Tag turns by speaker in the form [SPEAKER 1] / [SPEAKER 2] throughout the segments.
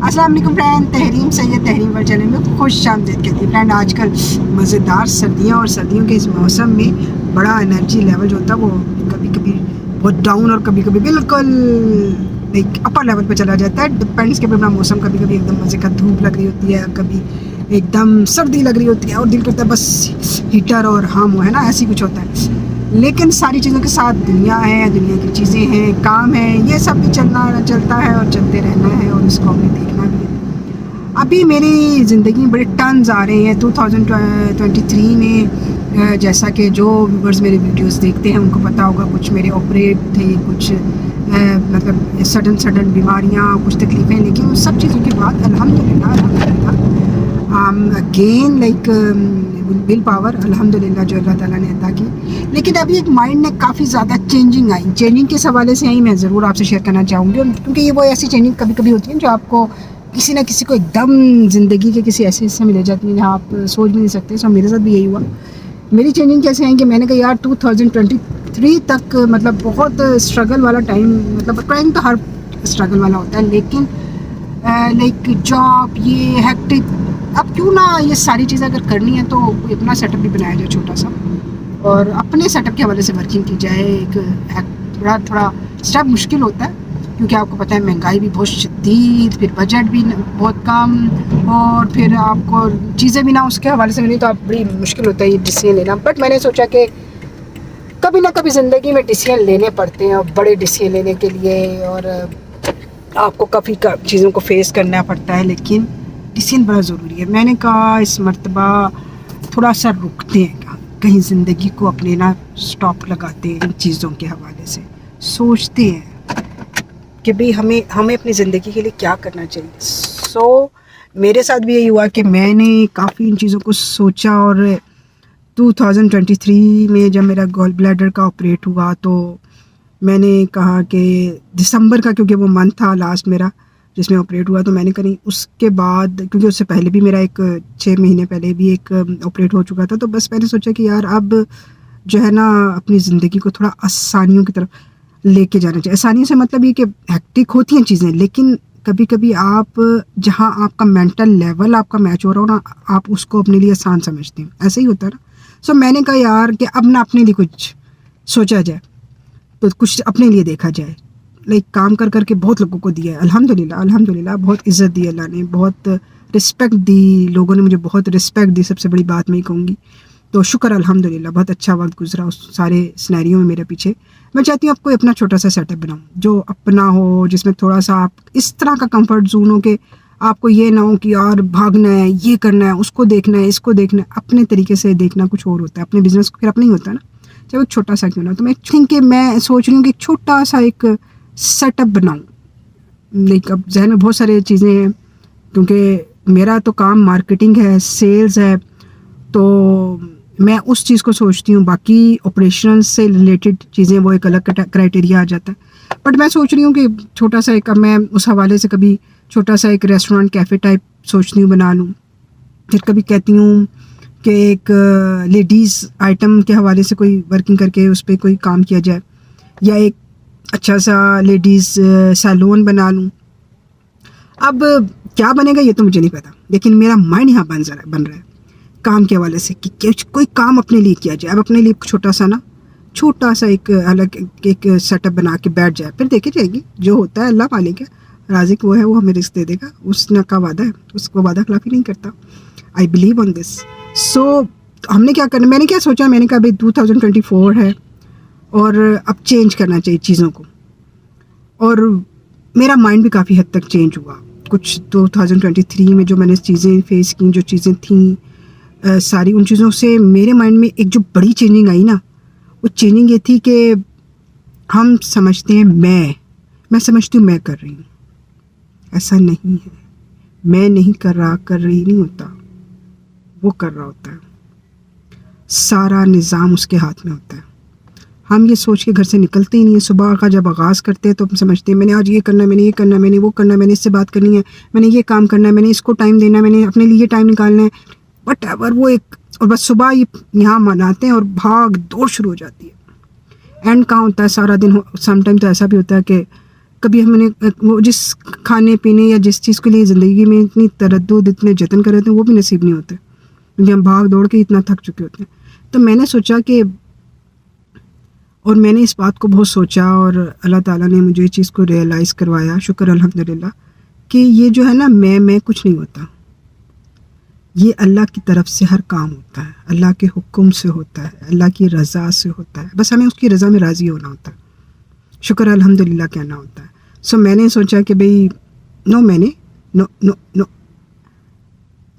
[SPEAKER 1] السلام علیکم فرینڈ، تحریم سید تحریم پر چینل میں خوش آمدید کہتی ہے فرینڈ۔ آج کل مزیدار سردیاں اور سردیوں کے اس موسم میں بڑا انرجی لیول جو ہوتا ہے وہ کبھی کبھی بہت ڈاؤن اور کبھی کبھی بالکل ایک اپر لیول پہ چلا جاتا ہے۔ ڈپینڈس کے اپنا موسم، کبھی کبھی ایک دم مزے کا دھوپ لگ رہی ہوتی ہے، کبھی ایک دم سردی لگ رہی ہوتی ہے اور دل کرتا ہے بس ہیٹر اور ہم ہے نا، ایسی کچھ ہوتا ہے۔ لیکن ساری چیزوں کے ساتھ دنیا ہے، دنیا کی چیزیں ہیں، کام ہے، یہ سب بھی چلتا ہے اور چلتے رہنا ہے اور اس کو ہمیں دیکھنا بھی ہے۔ ابھی میری زندگی میں بڑے ٹرنز آ رہے ہیں 2023 میں، جیسا کہ جو ویورز میرے ویڈیوز دیکھتے ہیں ان کو پتہ ہوگا، کچھ میرے آپریٹ تھے، کچھ مطلب سڈن بیماریاں، کچھ تکلیفیں، لیکن ان سب چیزوں کے بعد الحمدللہ اگین لائک ول پاور الحمدللہ جو اللہ تعالیٰ نے عطا کی۔ لیکن ابھی ایک مائنڈ میں کافی زیادہ چینجنگ کے حوالے سے ہی میں ضرور آپ سے شیئر کرنا چاہوں گی، کیونکہ یہ وہ ایسی چینجنگ کبھی کبھی ہوتی ہیں جو آپ کو کسی نہ کسی کو ایک دم زندگی کے کسی ایسے حصے میں لے جاتی ہیں جہاں آپ سوچ بھی نہیں سکتے۔ سو میرے ساتھ بھی یہی ہوا۔ میری چینجنگ کیسے ہیں کہ میں نے کہا یار 2023 تک مطلب بہت اسٹرگل والا ٹائم، مطلب ٹائم تو ہر اسٹرگل والا ہوتا ہے، لیکن لائک جاب، یہ ہیکٹک، اب کیوں نہ یہ ساری چیزیں اگر کرنی ہے تو اپنا سیٹ اپ بھی بنایا جائے چھوٹا سا، اور اپنے سیٹ اپ کے حوالے سے ورکنگ کی جائے۔ ایک تھوڑا اسٹیپ مشکل ہوتا ہے کیونکہ آپ کو پتہ ہے مہنگائی بھی بہت شدید، پھر بجٹ بھی بہت کم، اور پھر آپ کو چیزیں بھی نہ اس کے حوالے سے ملی تو آپ بڑی مشکل ہوتا ہے یہ ڈیسیزن لینا۔ بٹ میں نے سوچا کہ کبھی نہ کبھی زندگی میں ڈیسیزن لینے پڑتے ہیں، اور بڑے ڈیسیزن لینے کے لیے اور آپ کو کافی چیزوں کو فیس کرنا پڑتا ہے، لیکن ڈیسیزن بڑا ضروری ہے۔ میں نے کہا اس مرتبہ تھوڑا سا رکتے ہیں، کہیں زندگی کو اپنے نا سٹاپ لگاتے ہیں، ان چیزوں کے حوالے سے سوچتے ہیں کہ بھئی ہمیں اپنی زندگی کے لیے کیا کرنا چاہیے۔ سو میرے ساتھ بھی یہی ہوا کہ میں نے کافی ان چیزوں کو سوچا، اور 2023 میں جب میرا گال بلیڈر کا آپریٹ ہوا تو میں نے کہا کہ دسمبر کا، کیونکہ وہ منتھ تھا لاسٹ میرا جس میں آپریٹ ہوا، تو میں نے کہا نہیں اس کے بعد، کیونکہ اس سے پہلے بھی میرا 6 مہینے پہلے بھی ایک آپریٹ ہو چکا تھا، تو بس میں نے سوچا کہ یار اب جو ہے نا اپنی زندگی کو تھوڑا آسانیوں کی طرف لے کے جانا چاہیے۔ آسانیوں سے مطلب یہ کہ ہیکٹک ہوتی ہیں چیزیں، لیکن کبھی کبھی آپ جہاں آپ کا مینٹل لیول آپ کا میچ ہو رہا ہو نا، آپ اس کو اپنے لیے آسان سمجھتے ہیں، ایسے ہی ہوتا ہے نا۔ سو میں نے کہا یار کہ اب نہ اپنے لیے کچھ سوچا جائے، تو کچھ اپنے لیے دیکھا جائے۔ لائک کام کر کے بہت لوگوں کو دیا ہے الحمدللہ، بہت عزت دی اللہ نے، بہت رسپیکٹ دی، لوگوں نے مجھے بہت رسپیکٹ دی، سب سے بڑی بات میں ہی کہوں گی، تو شکر الحمدللہ، بہت اچھا وقت گزرا اس سارے سینیریو میں میرے پیچھے۔ میں چاہتی ہوں آپ کوئی اپنا چھوٹا سا سیٹ اپ بناؤں جو اپنا ہو، جس میں تھوڑا سا آپ اس طرح کا کمفرٹ زون ہو کہ آپ کو یہ نہ ہو کہ یار بھاگنا ہے، یہ کرنا ہے، اس کو دیکھنا ہے، اس کو دیکھنا ہے۔ اپنے طریقے سے دیکھنا کچھ اور ہوتا ہے، اپنے بزنس کو پھر اپنا ہی ہوتا ہے نا، چاہے وہ چھوٹا سا کیوں نہ۔ تو میں سوچ رہی ہوں کہ ایک چھوٹا سا ایک سیٹ اپ بناؤں۔ لائک اب ذہن میں بہت سارے چیزیں ہیں، کیونکہ میرا تو کام مارکیٹنگ ہے، سیلز ہے، تو میں اس چیز کو سوچتی ہوں۔ باقی آپریشن سے ریلیٹڈ چیزیں وہ ایک الگ کرائٹیریا آ جاتا ہے، بٹ میں سوچ رہی ہوں کہ چھوٹا سا ایک، میں اس حوالے سے کبھی چھوٹا سا ایک ریسٹورینٹ کیفے ٹائپ سوچتی ہوں بنا لوں، پھر کبھی کہتی ہوں کہ ایک لیڈیز آئٹم کے حوالے سے کوئی ورکنگ کر کے اس پہ کوئی کام کیا جائے، یا ایک اچھا سا لیڈیز سیلون بنا لوں۔ اب کیا بنے گا یہ تو مجھے نہیں پتا، لیکن میرا مائنڈ یہاں بن رہا ہے کام کے حوالے سے کہ کوئی کام اپنے لیے کیا جائے۔ اب اپنے لیے چھوٹا سا ایک الگ ایک سیٹ اپ بنا کے بیٹھ جائے، پھر دیکھی جائے گی جو ہوتا ہے، اللہ مالک ہے، رازق وہ ہے، وہ ہمیں رزق دے دے گا، اس نے کا وعدہ ہے، اس کو وعدہ خلافی نہیں کرتا۔ آئی بلیو آن دس۔ سو ہم نے کیا کرنا، میں نے کیا سوچا، میں نے کہا بھائی 2024 ہے اور اب چینج کرنا چاہیے چیزوں کو، اور میرا مائنڈ بھی کافی حد تک چینج ہوا۔ کچھ 2023 میں جو میں نے چیزیں فیس کی، جو چیزیں تھیں ساری، ان چیزوں سے میرے مائنڈ میں ایک جو بڑی چینجنگ آئی نا، وہ چینجنگ یہ تھی کہ ہم سمجھتے ہیں میں سمجھتی ہوں میں کر رہی ہوں، ایسا نہیں ہے، میں نہیں کر رہی نہیں ہوتا، وہ کر رہا ہوتا ہے، سارا نظام اس کے ہاتھ میں ہوتا ہے۔ ہم یہ سوچ کے گھر سے نکلتے ہی نہیں ہیں، صبح کا جب آغاز کرتے ہیں تو ہم سمجھتے ہیں میں نے آج یہ کرنا ہے، میں نے یہ کرنا ہے، میں نے وہ کرنا ہے، میں نے اس سے بات کرنی ہے، میں نے یہ کام کرنا ہے، میں نے اس کو ٹائم دینا ہے، میں نے اپنے لیے یہ ٹائم نکالنا ہے، بٹ ایور وہ ایک، اور بس صبح یہاں مناتے ہیں اور بھاگ دوڑ شروع ہو جاتی ہے۔ اینڈ کہاں ہوتا ہے سارا دن، سم ٹائم تو ایسا بھی ہوتا ہے کہ کبھی ہم نے وہ جس کھانے پینے یا جس چیز کے لیے زندگی میں اتنی تردد اتنے جتن کر رہے تھے وہ بھی نصیب نہیں ہوتے، کیونکہ ہم بھاگ دوڑ کے اتنا تھک چکے ہوتے ہیں۔ تو میں نے سوچا کہ، اور میں نے اس بات کو بہت سوچا، اور اللہ تعالیٰ نے مجھے اس چیز کو ریئلائز کروایا، شکر الحمدللہ، کہ یہ جو ہے نا میں کچھ نہیں ہوتا، یہ اللہ کی طرف سے ہر کام ہوتا ہے، اللہ کے حکم سے ہوتا ہے، اللہ کی رضا سے ہوتا ہے، بس ہمیں اس کی رضا میں راضی ہونا ہوتا ہے، شکر الحمدللہ کہنا ہوتا ہے۔ سو میں نے سوچا کہ بھئی نو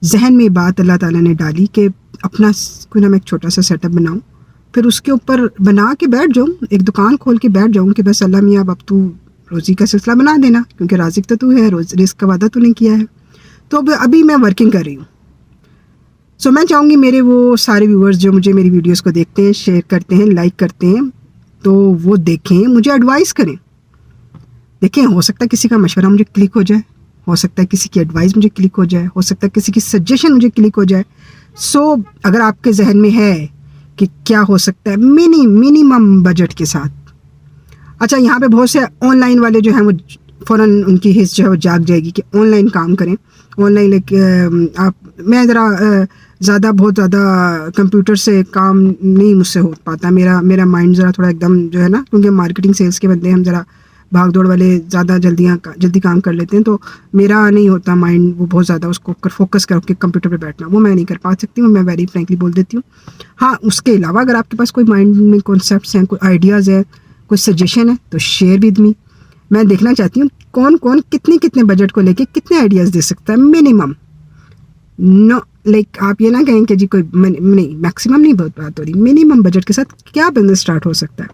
[SPEAKER 1] ذہن میں بات اللہ تعالیٰ نے ڈالی کہ اپنا کوئی نہ میں ایک چھوٹا سا سیٹ اپ بناؤں، پھر اس کے اوپر بنا کے بیٹھ جاؤں، ایک دکان کھول کے بیٹھ جاؤں کہ بس اللہ میاں اب تو روزی کا سلسلہ بنا دینا، کیونکہ رازق تو ہے، رزق کا وعدہ تو نے کیا ہے۔ تو ابھی میں ورکنگ کر رہی ہوں۔ سو میں چاہوں گی میرے وہ سارے ویورز جو مجھے میری ویڈیوز کو دیکھتے ہیں، شیئر کرتے ہیں، لائک کرتے ہیں، تو وہ دیکھیں، مجھے ایڈوائز کریں۔ دیکھیں، ہو سکتا ہے کسی کا مشورہ مجھے کلک ہو جائے، ہو سکتا ہے کسی کی ایڈوائز مجھے کلک ہو جائے، ہو سکتا ہے کسی کی سجیشن مجھے کلک ہو جائے۔ سو اگر آپ کے ذہن میں ہے کہ کیا ہو سکتا ہے منیمم بجٹ کے ساتھ، اچھا یہاں پہ بہت سے آن لائن والے جو ہیں وہ فوراً ان کی حص جو ہے وہ جاگ جائے گی کہ آن لائن کام کریں، آن لائن میں ذرا بہت زیادہ کمپیوٹر سے کام نہیں مجھ سے ہو پاتا، میرا مائنڈ ذرا تھوڑا ایک دم جو ہے نا، کیونکہ مارکیٹنگ سیلس کے بندے ہم ذرا بھاگ دوڑ والے زیادہ جلدی کام کر لیتے ہیں، تو میرا نہیں ہوتا مائنڈ وہ بہت زیادہ اس کو فوکس کر کے کمپیوٹر پہ بیٹھنا، وہ میں نہیں کر پا سکتی ہوں، میں ویری فرینکلی بول دیتی ہوں۔ ہاں اس کے علاوہ اگر آپ کے پاس کوئی مائنڈ میں کانسیپٹس ہیں، کوئی آئیڈیاز ہے، کوئی سجیشن ہے، تو شیئر ود می۔ میں دیکھنا چاہتی ہوں کون کتنے بجٹ کو لے کے کتنے آئیڈیاز دے سکتا ہے، منیمم نو لائک آپ یہ نہ کہیں کہ جی کوئی نہیں، میکسیمم نہیں بہت بات ہو رہی، منیمم بجٹ کے ساتھ کیا بزنس اسٹارٹ ہو سکتا ہے،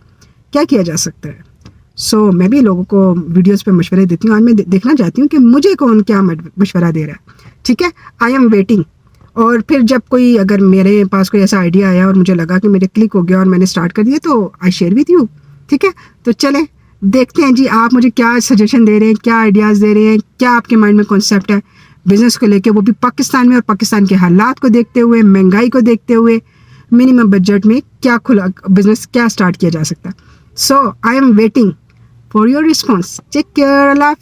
[SPEAKER 1] کیا کیا جا سکتا ہے۔ سو میں بھی لوگوں کو ویڈیوز پہ مشورے دیتی ہوں، آج میں دیکھنا چاہتی ہوں کہ مجھے کون کیا مشورہ دے رہا ہے، ٹھیک ہے، آئی ایم ویٹنگ۔ اور پھر جب کوئی اگر میرے پاس کوئی ایسا آئیڈیا آیا اور مجھے لگا کہ میرے کلک ہو گیا اور میں نے اسٹارٹ کر دیا، تو آئی شیئر وتھ یو، ٹھیک ہے۔ تو چلیں دیکھتے ہیں جی آپ مجھے کیا سجیشن دے رہے ہیں، کیا آئیڈیاز دے رہے ہیں، کیا آپ کے مائنڈ میں کانسیپٹ ہے بزنس کو لے کے، وہ بھی پاکستان میں، اور پاکستان کے حالات کو دیکھتے ہوئے، مہنگائی کو دیکھتے ہوئے، منیمم بجٹ میں کیا بزنس کیا اسٹارٹ کیا جا سکتا ہے۔ So I am waiting for your response. Take care, اللہ حافظ۔